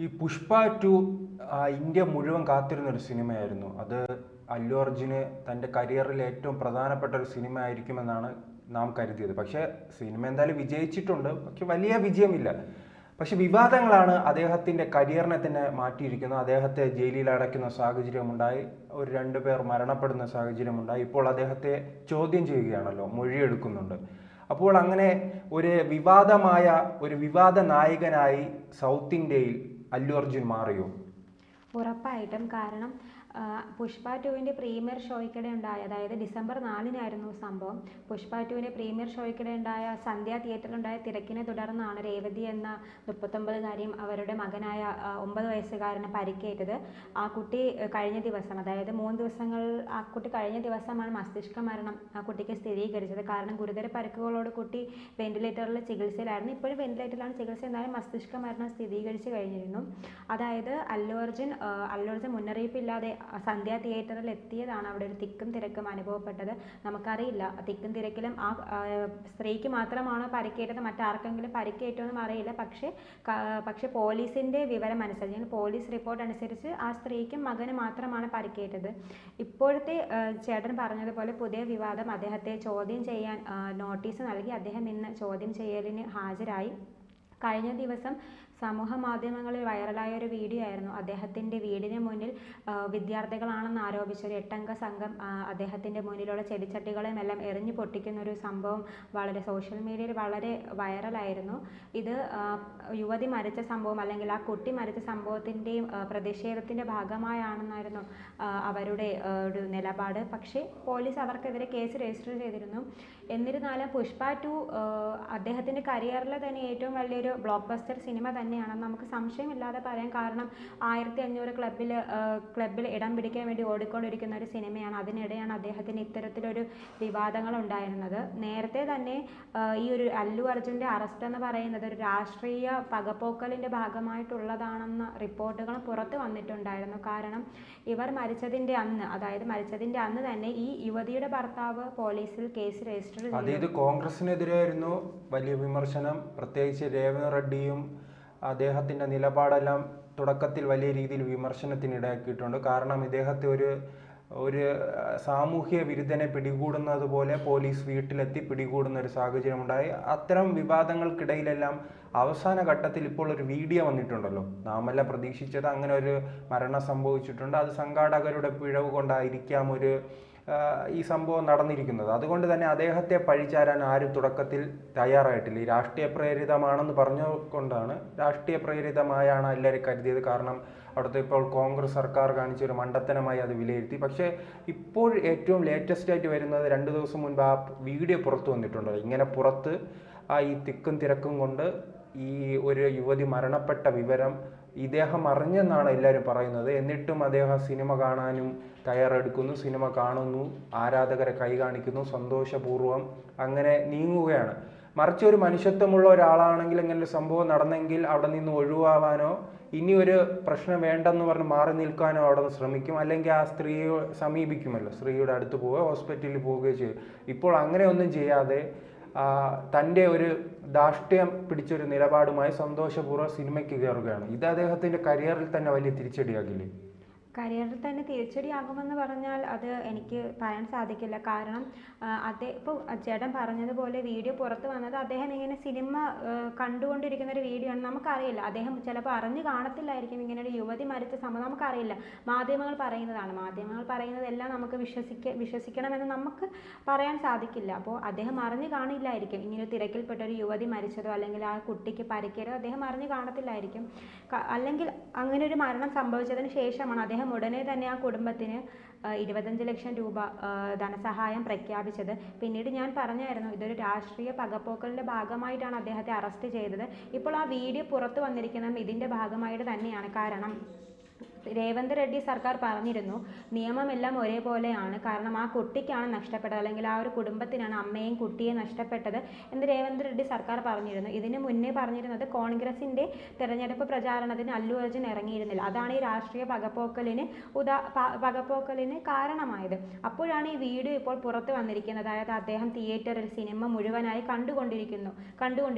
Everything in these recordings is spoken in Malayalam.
ഈ പുഷ്പ 2 ഇന്ത്യ മുഴുവൻ കാത്തിരുന്നൊരു സിനിമയായിരുന്നു. അത് അല്ലു അർജുന് തൻ്റെ കരിയറിൽ ഏറ്റവും പ്രധാനപ്പെട്ട ഒരു സിനിമ ആയിരിക്കുമെന്നാണ് നാം കരുതിയത്. പക്ഷേ സിനിമ എന്തായാലും വിജയിച്ചിട്ടുണ്ട്, പക്ഷെ വലിയ വിജയമില്ല. പക്ഷെ വിവാദങ്ങളാണ് അദ്ദേഹത്തിൻ്റെ കരിയറിനെ തന്നെ മാറ്റിയിരിക്കുന്നത്. അദ്ദേഹത്തെ ജയിലിൽ അടയ്ക്കുന്ന സാഹചര്യമുണ്ടായി, ഒരു 2 പേർ മരണപ്പെടുന്ന സാഹചര്യമുണ്ടായി. ഇപ്പോൾ അദ്ദേഹത്തെ ചോദ്യം ചെയ്യുകയാണല്ലോ, മൊഴിയെടുക്കുന്നുണ്ട്. അപ്പോൾ അങ്ങനെ ഒരു വിവാദ നായകനായി സൗത്ത് ഇന്ത്യയിൽ അല്ലു അർജുൻ മാറിയോ? ഉറപ്പായിട്ടും. കാരണം പുഷ്പ 2 പ്രീമിയർ ഷോയ്ക്കിടെ ഉണ്ടായ, അതായത് ഡിസംബർ 4 സംഭവം. പുഷ്പ 2 പ്രീമിയർ ഷോയ്ക്കിടെ ഉണ്ടായ സന്ധ്യ തിയേറ്ററിലുണ്ടായ തിരക്കിനെ തുടർന്നാണ് രേവതി എന്ന 39കാരിയും അവരുടെ മകനായ 9 വയസ്സുകാരന് പരിക്കേറ്റത്. ആ കുട്ടി കഴിഞ്ഞ ദിവസം, അതായത് 3 ദിവസങ്ങൾ, ആ കുട്ടി കഴിഞ്ഞ ദിവസമാണ് മസ്തിഷ്ക മരണം ആ കുട്ടിക്ക് സ്ഥിരീകരിച്ചത്. കാരണം ഗുരുതര പരിക്കുകളോട് കുട്ടി വെന്റിലേറ്ററിൽ ചികിത്സയിലായിരുന്നു. ഇപ്പോഴും വെന്റിലേറ്ററിലാണ് ചികിത്സ, എന്നാലും മസ്തിഷ്ക മരണം സ്ഥിരീകരിച്ചു കഴിഞ്ഞിരുന്നു. അതായത് അല്ലു അർജുൻ മുന്നറിയിപ്പില്ലാതെ സന്ധ്യ തിയേറ്ററിൽ എത്തിയതാണ്. അവിടെ ഒരു തിക്കും തിരക്കും അനുഭവപ്പെട്ടത്. നമുക്കറിയില്ല തിക്കും തിരക്കിലും ആ സ്ത്രീക്ക് മാത്രമാണോ പരിക്കേറ്റത്, മറ്റാർക്കെങ്കിലും പരിക്കേറ്റോന്നും അറിയില്ല. പക്ഷേ പോലീസിൻ്റെ വിവരം അനുസരിച്ച്, പോലീസ് റിപ്പോർട്ട് അനുസരിച്ച് ആ സ്ത്രീക്കും മകനും മാത്രമാണ് പരിക്കേറ്റത്. ഇപ്പോഴത്തെ ചേട്ടൻ പറഞ്ഞതുപോലെ പുതിയ വിവാദം, അദ്ദേഹത്തെ ചോദ്യം ചെയ്യാൻ നോട്ടീസ് നൽകി. അദ്ദേഹം ഇന്ന് ചോദ്യം ചെയ്യലിന് ഹാജരായി. കഴിഞ്ഞ ദിവസം സമൂഹ മാധ്യമങ്ങളിൽ വൈറലായ ഒരു വീഡിയോ ആയിരുന്നു. അദ്ദേഹത്തിൻ്റെ വീടിന് മുന്നിൽ വിദ്യാർത്ഥികളാണെന്ന് ആരോപിച്ച ഒരു 8 അംഗ സംഘം അദ്ദേഹത്തിൻ്റെ മുന്നിലുള്ള ചെടിച്ചട്ടികളെയും എല്ലാം എറിഞ്ഞു പൊട്ടിക്കുന്ന ഒരു സംഭവം സോഷ്യൽ മീഡിയയിൽ വളരെ വൈറലായിരുന്നു. ഇത് യുവതി മരിച്ച സംഭവം, അല്ലെങ്കിൽ ആ കുട്ടി മരിച്ച സംഭവത്തിൻ്റെയും പ്രതിഷേധത്തിൻ്റെ ഭാഗമായാണെന്നായിരുന്നു അവരുടെ ഒരു നിലപാട്. പക്ഷേ പോലീസ് അവർക്കെതിരെ കേസ് രജിസ്റ്റർ ചെയ്തിരുന്നു. എന്നിരുന്നാലും പുഷ്പ 2 അദ്ദേഹത്തിൻ്റെ കരിയറിലെ തന്നെ ഏറ്റവും വലിയൊരു ബ്ലോക്ക് ബസ്റ്റർ സിനിമ തന്നെയാണെന്ന് നമുക്ക് സംശയമില്ലാതെ പറയാം. കാരണം 1500 ക്ലബിൽ ഇടം പിടിക്കാൻ വേണ്ടി ഓടിക്കൊണ്ടിരിക്കുന്ന ഒരു സിനിമയാണ്. അതിനിടെയാണ് അദ്ദേഹത്തിന് ഇത്തരത്തിലൊരു വിവാദങ്ങൾ ഉണ്ടായിരുന്നത്. നേരത്തെ തന്നെ ഈ ഒരു അല്ലു അർജുൻ്റെ അറസ്റ്റ് എന്ന് പറയുന്നത് ഒരു രാഷ്ട്രീയ പകപോക്കലിൻ്റെ ഭാഗമായിട്ടുള്ളതാണെന്ന റിപ്പോർട്ടുകൾ പുറത്ത് വന്നിട്ടുണ്ടായിരുന്നു. കാരണം ഇവർ മരിച്ചതിൻ്റെ അന്ന് തന്നെ ഈ യുവതിയുടെ ഭർത്താവ് പോലീസിൽ കേസ് രജിസ്റ്റർ ചെയ്തു. അതായത് കോൺഗ്രസിനെതിരായിരുന്നു വലിയ വിമർശനം. പ്രത്യേകിച്ച് രേവന്ത് റെഡ്ഡിയും അദ്ദേഹത്തിൻ്റെ നിലപാടെല്ലാം തുടക്കത്തിൽ വലിയ രീതിയിൽ വിമർശനത്തിനിടയാക്കിയിട്ടുണ്ട്. കാരണം ഇദ്ദേഹത്തെ ഒരു സാമൂഹ്യ വിരുദ്ധനെ പിടികൂടുന്നത് പോലെ പോലീസ് വീട്ടിലെത്തി പിടികൂടുന്ന ഒരു സാഹചര്യമുണ്ടായി. അത്തരം വിവാദങ്ങൾക്കിടയിലെല്ലാം അവസാന ഘട്ടത്തിൽ ഇപ്പോൾ ഒരു വീഡിയോ വന്നിട്ടുണ്ടല്ലോ. നാമെല്ലാം പ്രതീക്ഷിച്ചത് അങ്ങനെ ഒരു മരണം സംഭവിച്ചിട്ടുണ്ട്, അത് സംഘാടകരുടെ പിഴവ് കൊണ്ടായിരിക്കാം ഈ സംഭവം നടന്നിരിക്കുന്നത്. അതുകൊണ്ട് തന്നെ അദ്ദേഹത്തെ പഴിചാരാൻ ആരും തുടക്കത്തിൽ തയ്യാറായിട്ടില്ല. ഈ രാഷ്ട്രീയ പ്രേരിതമാണെന്ന് പറഞ്ഞുകൊണ്ടാണ്, രാഷ്ട്രീയ പ്രേരിതമായാണ് എല്ലാവരും കരുതിയത്. കാരണം അവിടുത്തെ ഇപ്പോൾ കോൺഗ്രസ് സർക്കാർ കാണിച്ചൊരു മണ്ടത്തനമായി അത് വിലയിരുത്തി. പക്ഷേ ഇപ്പോൾ ഏറ്റവും ലേറ്റസ്റ്റ് ആയിട്ട് വരുന്നത് 2 ദിവസം മുൻപ് ആ വീഡിയോ പുറത്തു വന്നിട്ടുണ്ട്. ഇങ്ങനെ പുറത്ത് ഈ തിക്കും തിരക്കും കൊണ്ട് ഈ ഒരു യുവതി മരണപ്പെട്ട വിവരം ഇദ്ദേഹം അറിഞ്ഞെന്നാണ് എല്ലാവരും പറയുന്നത്. എന്നിട്ടും അദ്ദേഹം സിനിമ കാണാനും തയ്യാറെടുക്കുന്നു, സിനിമ കാണുന്നു, ആരാധകരെ കൈ കാണിക്കുന്നു, സന്തോഷപൂർവ്വം അങ്ങനെ നീങ്ങുകയാണ്. മറിച്ച് ഒരു മനുഷ്യത്വമുള്ള ഒരാളാണെങ്കിൽ ഇങ്ങനെ ഒരു സംഭവം നടന്നെങ്കിൽ അവിടെ നിന്ന് ഒഴിവാവാനോ ഇനി ഒരു പ്രശ്നം വേണ്ടെന്ന് പറഞ്ഞ് മാറി നിൽക്കാനോ അവിടെ നിന്ന് ശ്രമിക്കും, അല്ലെങ്കിൽ ആ സ്ത്രീയെ സമീപിക്കുമല്ലോ, സ്ത്രീയുടെ അടുത്ത് പോവുക, ഹോസ്പിറ്റലിൽ പോവുകയോ ചെയ്യും. ഇപ്പോൾ അങ്ങനെ ഒന്നും ചെയ്യാതെ തൻ്റെ ഒരു ധാർഷ്ട്യം പിടിച്ചൊരു നിലപാടുമായി സന്തോഷപൂർവ്വം സിനിമയ്ക്ക് കയറുകയാണ്. ഇത് അദ്ദേഹത്തിൻ്റെ കരിയറിൽ തന്നെ വലിയ തിരിച്ചടിയാകില്ലേ? കരിയറിൽ തന്നെ തിരിച്ചടിയാകുമെന്ന് പറഞ്ഞാൽ അത് എനിക്ക് പറയാൻ സാധിക്കില്ല. കാരണം ഇപ്പോൾ ചേട്ടൻ പറഞ്ഞതുപോലെ വീഡിയോ പുറത്ത് വന്നത് അദ്ദേഹം ഇങ്ങനെ സിനിമ കണ്ടുകൊണ്ടിരിക്കുന്ന ഒരു വീഡിയോ ആണ്. നമുക്കറിയില്ല, അദ്ദേഹം ചിലപ്പോൾ അറിഞ്ഞു കാണത്തില്ലായിരിക്കും ഇങ്ങനെ ഒരു യുവതി മരിച്ച സംഭവം. നമുക്കറിയില്ല, മാധ്യമങ്ങൾ പറയുന്നതാണ്. മാധ്യമങ്ങൾ പറയുന്നതെല്ലാം നമുക്ക് വിശ്വസിക്കണമെന്ന് നമുക്ക് പറയാൻ സാധിക്കില്ല. അപ്പോൾ അദ്ദേഹം അറിഞ്ഞു കാണില്ലായിരിക്കും ഇങ്ങനെ തിരക്കിൽപ്പെട്ട ഒരു യുവതി മരിച്ചതോ അല്ലെങ്കിൽ ആ കുട്ടിക്ക് പരിക്കേറ്റോ അദ്ദേഹം അറിഞ്ഞു കാണത്തില്ലായിരിക്കും. അല്ലെങ്കിൽ അങ്ങനെ ഒരു മരണം സംഭവിച്ചതിന് ശേഷമാണ് അദ്ദേഹം ഉടനെ തന്നെ ആ കുടുംബത്തിന് 25 ലക്ഷം രൂപ ധനസഹായം പ്രഖ്യാപിച്ചത്. പിന്നീട് ഞാൻ പറഞ്ഞായിരുന്നു, ഇതൊരു രാഷ്ട്രീയ പകപോക്കലിൻ്റെ ഭാഗമായിട്ടാണ് അദ്ദേഹത്തെ അറസ്റ്റ് ചെയ്തത്. ഇപ്പോൾ ആ വീഡിയോ പുറത്തു വന്നിരിക്കുന്നതും ഇതിൻ്റെ ഭാഗമായിട്ട് തന്നെയാണ്. കാരണം രേവന്ത് റെഡ്ഡി സർക്കാർ പറഞ്ഞിരുന്നു നിയമമെല്ലാം ഒരേപോലെയാണ്, കാരണം ആ കുട്ടിക്കാണ് നഷ്ടപ്പെട്ടത്, അല്ലെങ്കിൽ ആ ഒരു കുടുംബത്തിനാണ് അമ്മയും കുട്ടിയെ നഷ്ടപ്പെട്ടത് എന്ന് രേവന്ത് റെഡ്ഡി സർക്കാർ പറഞ്ഞിരുന്നു. ഇതിന് മുന്നേ പറഞ്ഞിരുന്നത് കോൺഗ്രസിന്റെ തെരഞ്ഞെടുപ്പ് പ്രചാരണത്തിന് അല്ലു അർജുൻ ഇറങ്ങിയിരുന്നില്ല. അതാണ് ഈ രാഷ്ട്രീയ പകപ്പോക്കലിന് കാരണമായത്. അപ്പോഴാണ് ഈ വീഡിയോ ഇപ്പോൾ പുറത്ത് വന്നിരിക്കുന്നത്. അതായത് അദ്ദേഹം തിയേറ്ററിൽ സിനിമ മുഴുവനായി കണ്ടുകൊണ്ടിരിക്കുന്നു.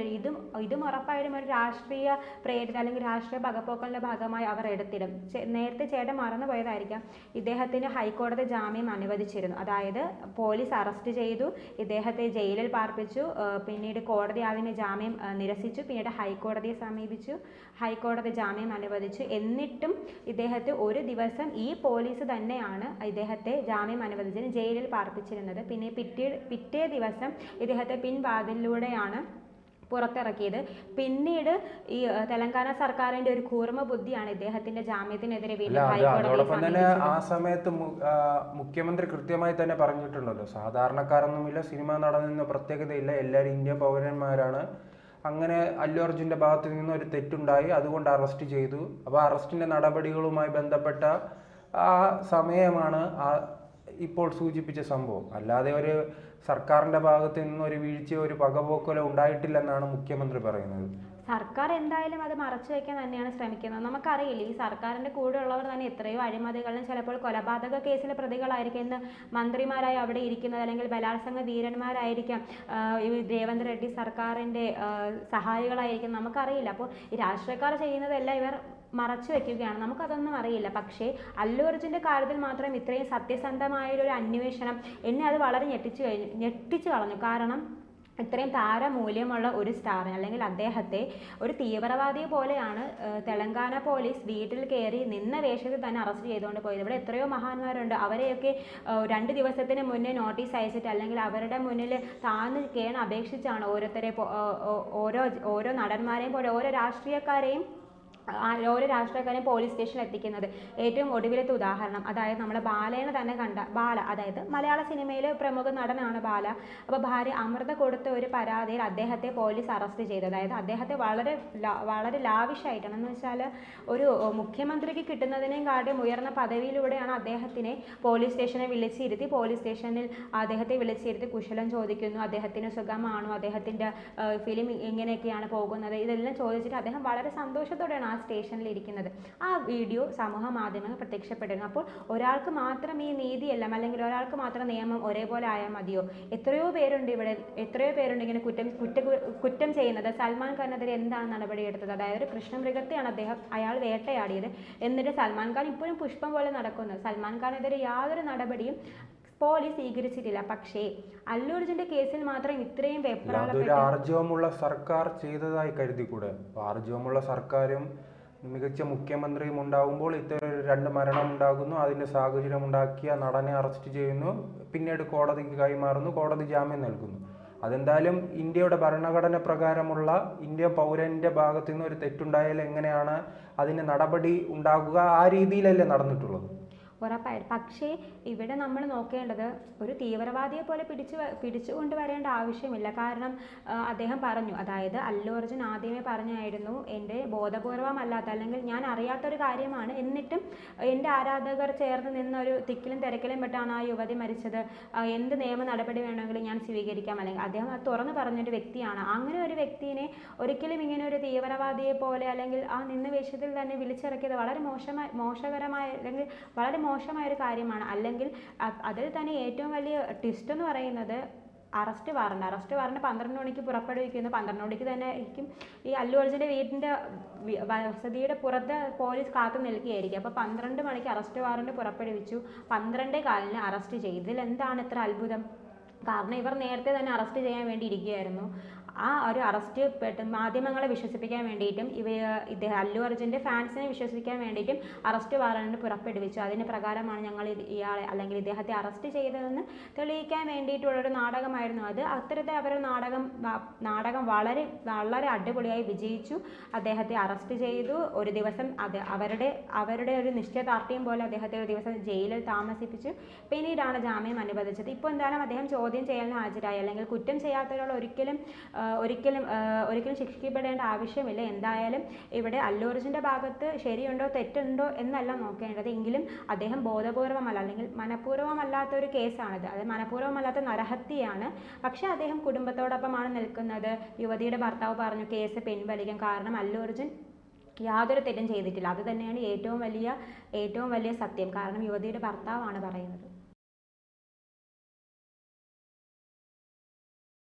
ഇതും ഉറപ്പായിട്ടും ഒരു രാഷ്ട്രീയ പ്രേരിത അല്ലെങ്കിൽ രാഷ്ട്രീയ പകപ്പോക്കലിന്റെ ഭാഗമായി അവർ എടുത്തിടും. നേരത്തെ ചേട്ടൻ മറന്നു പോയതായിരിക്കാം, ഇദ്ദേഹത്തിന് ഹൈക്കോടതി ജാമ്യം അനുവദിച്ചിരുന്നു. അതായത് പോലീസ് അറസ്റ്റ് ചെയ്തു, ഇദ്ദേഹത്തെ ജയിലിൽ പാർപ്പിച്ചു, പിന്നീട് കോടതി ആദ്യമേ ജാമ്യം നിരസിച്ചു, പിന്നീട് ഹൈക്കോടതിയെ സമീപിച്ചു, ഹൈക്കോടതി ജാമ്യം അനുവദിച്ചു. എന്നിട്ടും ഇദ്ദേഹത്തെ ഒരു ദിവസം ഈ പോലീസ് തന്നെയാണ് ഇദ്ദേഹത്തെ ജാമ്യം അനുവദിച്ചതിന് ജയിലിൽ പാർപ്പിച്ചിരുന്നത്. പിന്നെ പിറ്റേ ദിവസം ഇദ്ദേഹത്തെ പിൻവാതിലൂടെയാണ് പുറത്തിറക്കിയത്. പിന്നീട് ഈ തെലങ്കാന സർക്കാരിന്റെ ഒരു കൂർമ്മ ബുദ്ധിയാണ് ഇദ്ദേഹത്തിന്റെ ജാമ്യത്തിനെതിരെ വീണ്ടും ഹൈക്കോടതിയെ സമീപിച്ചത്. ആ സമയത്ത് മുഖ്യമന്ത്രി കൃത്യമായി തന്നെ പറഞ്ഞിട്ടുണ്ടല്ലോ, സാധാരണക്കാരൊന്നുമില്ല, സിനിമ നടനെന്ന പ്രത്യേകതയില്ല, എല്ലാവരും ഇന്ത്യൻ പൗരന്മാരാണ്. അങ്ങനെ അല്ലു അർജുൻ്റെ ഭാഗത്ത് നിന്ന് ഒരു തെറ്റുണ്ടായി, അതുകൊണ്ട് അറസ്റ്റ് ചെയ്തു. അപ്പോൾ അറസ്റ്റിന്റെ നടപടികളുമായി ബന്ധപ്പെട്ട ആ സമയമാണ് ഇപ്പോൾ സൂചിപ്പിച്ച സംഭവം. അല്ലാതെ ഒരു സർക്കാരിന്റെ ഭാഗത്ത് നിന്ന് ഒരു വീഴ്ചയോ ഒരു പകപോക്കലോ ഉണ്ടായിട്ടില്ലെന്നാണ് മുഖ്യമന്ത്രി പറയുന്നത്. സർക്കാർ എന്തായാലും അത് മറച്ചു വയ്ക്കാൻ തന്നെയാണ് ശ്രമിക്കുന്നത്. നമുക്കറിയില്ല, ഈ സർക്കാരിന്റെ കൂടെ ഉള്ളവർ തന്നെ എത്രയോ അഴിമതികളും ചിലപ്പോൾ കൊലപാതക കേസിലെ പ്രതികളായിരിക്കും ഇന്ന് മന്ത്രിമാരായി അവിടെ ഇരിക്കുന്നത്, അല്ലെങ്കിൽ ബലാത്സംഗ വീരന്മാരായിരിക്കാം ഈ രേവന്ത് റെഡ്ഡി സർക്കാരിന്റെ സഹായികളായിരിക്കും, നമുക്കറിയില്ല. അപ്പോൾ ഈ രാഷ്ട്രീയക്കാർ ചെയ്യുന്നതെല്ലാം ഇവർ മറച്ചു വെക്കുകയാണ്, നമുക്കതൊന്നും അറിയില്ല. പക്ഷേ അല്ലു അർജുൻ്റെ കാര്യത്തിൽ മാത്രം ഇത്രയും സത്യസന്ധമായൊരു അന്വേഷണം എന്നെ അത് വളരെ ഞെട്ടിച്ചു കളഞ്ഞു. കാരണം ഇത്രയും താരമൂല്യമുള്ള ഒരു സ്റ്റാറിന്, അല്ലെങ്കിൽ അദ്ദേഹത്തെ ഒരു തീവ്രവാദിയെ പോലെയാണ് തെലങ്കാന പോലീസ് വീട്ടിൽ കയറി നിന്ന വേഷത്തിൽ തന്നെ അറസ്റ്റ് ചെയ്തുകൊണ്ട് പോയത്. ഇവിടെ എത്രയോ മഹാന്മാരുണ്ട്, അവരെയൊക്കെ 2 ദിവസത്തിന് മുന്നേ നോട്ടീസ് അയച്ചിട്ട് അല്ലെങ്കിൽ അവരുടെ മുന്നിൽ താഴ്ന്ന് കേണ് അപേക്ഷിച്ചാണ് ഓരോ നടന്മാരെയും പോലെ ഓരോ രാഷ്ട്രീയക്കാരെയും പോലീസ് സ്റ്റേഷനിൽ എത്തിക്കുന്നത്. ഏറ്റവും ഒടുവിലത്തെ ഉദാഹരണം, അതായത് നമ്മളെ ബാലയെ തന്നെ കണ്ട ബാല, അതായത് മലയാള സിനിമയിലെ പ്രമുഖ നടനാണ് ബാല. അപ്പോൾ ഭാര്യ അമൃത കൊടുത്ത ഒരു പരാതിയിൽ അദ്ദേഹത്തെ പോലീസ് അറസ്റ്റ് ചെയ്തു. അതായത് അദ്ദേഹത്തെ വളരെ ലാവിഷായിട്ടാണ്, എന്ന് വെച്ചാൽ ഒരു മുഖ്യമന്ത്രിക്ക് കിട്ടുന്നതിനേയും കാട്ടിയും ഉയർന്ന പദവിയിലൂടെയാണ് അദ്ദേഹത്തിനെ പോലീസ് സ്റ്റേഷനെ വിളിച്ചിരുത്തി. പോലീസ് സ്റ്റേഷനിൽ അദ്ദേഹത്തെ വിളിച്ചിരുത്തി കുശലം ചോദിക്കുന്നു, അദ്ദേഹത്തിന് സുഖമാണോ, അദ്ദേഹത്തിൻ്റെ ഫിലിം ഇങ്ങനെയൊക്കെയാണ് പോകുന്നത്, ഇതെല്ലാം ചോദിച്ചിട്ട് അദ്ദേഹം വളരെ സന്തോഷത്തോടെയാണ് സ്റ്റേഷനിൽ ഇരിക്കുന്നത്. ആ വീഡിയോ സമൂഹ മാധ്യമങ്ങൾ പ്രത്യക്ഷപ്പെട്ടിരുന്നു. അപ്പോൾ ഒരാൾക്ക് മാത്രം ഈ നീതിയെല്ലാം, അല്ലെങ്കിൽ ഒരാൾക്ക് മാത്രം നിയമം ഒരേപോലെ ആയാൽ മതിയോ? എത്രയോ പേരുണ്ട് ഇങ്ങനെ കുറ്റം ചെയ്യുന്നത്. സൽമാൻ ഖാനെതിരെ എന്താണ് നടപടിയെടുത്തത്? അതായത് ഒരു കൃഷ്ണമൃഗത്തെയാണ് അയാൾ വേട്ടയാടിയത്. എന്നിട്ട് സൽമാൻ ഖാൻ ഇപ്പോഴും പുഷ്പം പോലെ നടക്കുന്നു. സൽമാൻ ഖാനെതിരെ യാതൊരു നടപടിയും പോലീസ് സ്വീകരിച്ചിട്ടില്ല. പക്ഷേ അല്ലു അർജുന്റെ കേസിൽ മാത്രം ഇത്രയും ആർജവമുള്ള സർക്കാർ ചെയ്തതായി കരുതിക്കൂടെ? ആർജവമുള്ള സർക്കാരും മികച്ച മുഖ്യമന്ത്രിയും ഉണ്ടാകുമ്പോൾ ഇത്തരം 2 മരണം ഉണ്ടാകുന്നു, അതിന്റെ സാഹചര്യം ഉണ്ടാക്കിയ നടനെ അറസ്റ്റ് ചെയ്യുന്നു, പിന്നീട് കോടതിക്ക് കൈമാറുന്നു, കോടതി ജാമ്യം നൽകുന്നു. അതെന്തായാലും ഇന്ത്യയുടെ ഭരണഘടന പ്രകാരമുള്ള ഇന്ത്യൻ പൗരന്റെ ഭാഗത്തു നിന്ന് ഒരു തെറ്റുണ്ടായാൽ എങ്ങനെയാണ് അതിന് നടപടി ഉണ്ടാകുക? ആ രീതിയിലല്ലേ നടന്നിട്ടുള്ളത്. ഉറപ്പായിട്ടും. പക്ഷേ ഇവിടെ നമ്മൾ നോക്കേണ്ടത് ഒരു തീവ്രവാദിയെ പോലെ പിടിച്ചുകൊണ്ട് വരേണ്ട ആവശ്യമില്ല. കാരണം അദ്ദേഹം പറഞ്ഞു, അതായത് അല്ലു അർജുൻ ആദ്യമേ പറഞ്ഞായിരുന്നു എൻ്റെ ബോധപൂർവമല്ലാത്ത, അല്ലെങ്കിൽ ഞാൻ അറിയാത്തൊരു കാര്യമാണ്, എന്നിട്ടും എൻ്റെ ആരാധകർ ചേർന്ന് നിന്നൊരു തിക്കിലും തിരക്കിലും പെട്ടാണ് ആ യുവതി മരിച്ചത്, എന്ത് നിയമ നടപടി വേണമെങ്കിലും ഞാൻ സ്വീകരിക്കാം. അല്ലെങ്കിൽ അദ്ദേഹം അത് തുറന്നു പറഞ്ഞൊരു വ്യക്തിയാണ്. അങ്ങനെ ഒരു വ്യക്തിയെ ഒരിക്കലും ഇങ്ങനെ ഒരു തീവ്രവാദിയെ പോലെ അല്ലെങ്കിൽ ആ നിന്ന വേഷത്തിൽ തന്നെ വിളിച്ചിറക്കിയത് വളരെ മോശകരമായ അല്ലെങ്കിൽ വളരെ മോശമായൊരു കാര്യമാണ്. അല്ലെങ്കിൽ അതിൽ തന്നെ ഏറ്റവും വലിയ ട്വിസ്റ്റ് എന്ന് പറയുന്നത് അറസ്റ്റ് വാറണ്ട് 12 മണിക്ക് പുറപ്പെടുവിക്കുന്നു. 12 മണിക്ക് തന്നെ ആയിരിക്കും ഈ അല്ലു അർജുൻ്റെ വീടിൻ്റെ വസതിയുടെ പുറത്ത് പോലീസ് കാത്തു നിൽക്കുകയായിരിക്കും. അപ്പോൾ 12 മണിക്ക് അറസ്റ്റ് വാറണ്ട് പുറപ്പെടുവിച്ചു, 12:15 അറസ്റ്റ് ചെയ്തു. ഇതിൽ എന്താണ് ഇത്ര അത്ഭുതം? കാരണം ഇവർ നേരത്തെ തന്നെ അറസ്റ്റ് ചെയ്യാൻ വേണ്ടി ഇരിക്കുകയായിരുന്നു. ആ ഒരു അറസ്റ്റ് മാധ്യമങ്ങളെ വിശ്വസിപ്പിക്കാൻ വേണ്ടിയിട്ടും ഇദ്ദേഹം അല്ലു അർജുൻ്റെ ഫാൻസിനെ വിശ്വസിപ്പിക്കാൻ വേണ്ടിയിട്ടും അറസ്റ്റ് വാറണ്ട് പുറപ്പെടുവിച്ചു. അതിന് പ്രകാരമാണ് ഞങ്ങൾ ഇയാളെ അല്ലെങ്കിൽ ഇദ്ദേഹത്തെ അറസ്റ്റ് ചെയ്തതെന്ന് തെളിയിക്കാൻ വേണ്ടിയിട്ടുള്ളൊരു നാടകമായിരുന്നു അത്. അത്തരത്തെ അവരുടെ നാടകം വളരെ വളരെ അടിപൊളിയായി വിജയിച്ചു. അദ്ദേഹത്തെ അറസ്റ്റ് ചെയ്തു. ഒരു ദിവസം അവരുടെ ഒരു നിശ്ചയദാർഢ്യം പോലെ അദ്ദേഹത്തെ ഒരു ദിവസം ജയിലിൽ താമസിപ്പിച്ചു. പിന്നീടാണ് ജാമ്യം അനുവദിച്ചത്. ഇപ്പോൾ എന്തായാലും അദ്ദേഹം ചോദ്യം ചെയ്യലിന് ഹാജരായി. അല്ലെങ്കിൽ കുറ്റം ചെയ്യാത്തവരോട് ഒരിക്കലും ഒരിക്കലും ശിക്ഷിക്കപ്പെടേണ്ട ആവശ്യമില്ല. എന്തായാലും ഇവിടെ അല്ലു അർജുൻ്റെ ഭാഗത്ത് ശരിയുണ്ടോ തെറ്റുണ്ടോ എന്നല്ല നോക്കേണ്ടത്. എങ്കിലും അദ്ദേഹം ബോധപൂർവമല്ല അല്ലെങ്കിൽ മനഃപൂർവ്വമല്ലാത്ത ഒരു കേസാണിത്. അത് മനഃപൂർവ്വമല്ലാത്ത നരഹത്യയാണ്. പക്ഷേ അദ്ദേഹം കുടുംബത്തോടൊപ്പമാണ് നിൽക്കുന്നത്. യുവതിയുടെ ഭർത്താവ് പറഞ്ഞു കേസ് പിൻവലിക്കും, കാരണം അല്ലു അർജുൻ യാതൊരു തെറ്റും ചെയ്തിട്ടില്ല. അത് തന്നെയാണ് ഏറ്റവും വലിയ സത്യം. കാരണം യുവതിയുടെ ഭർത്താവാണ് പറയുന്നത്.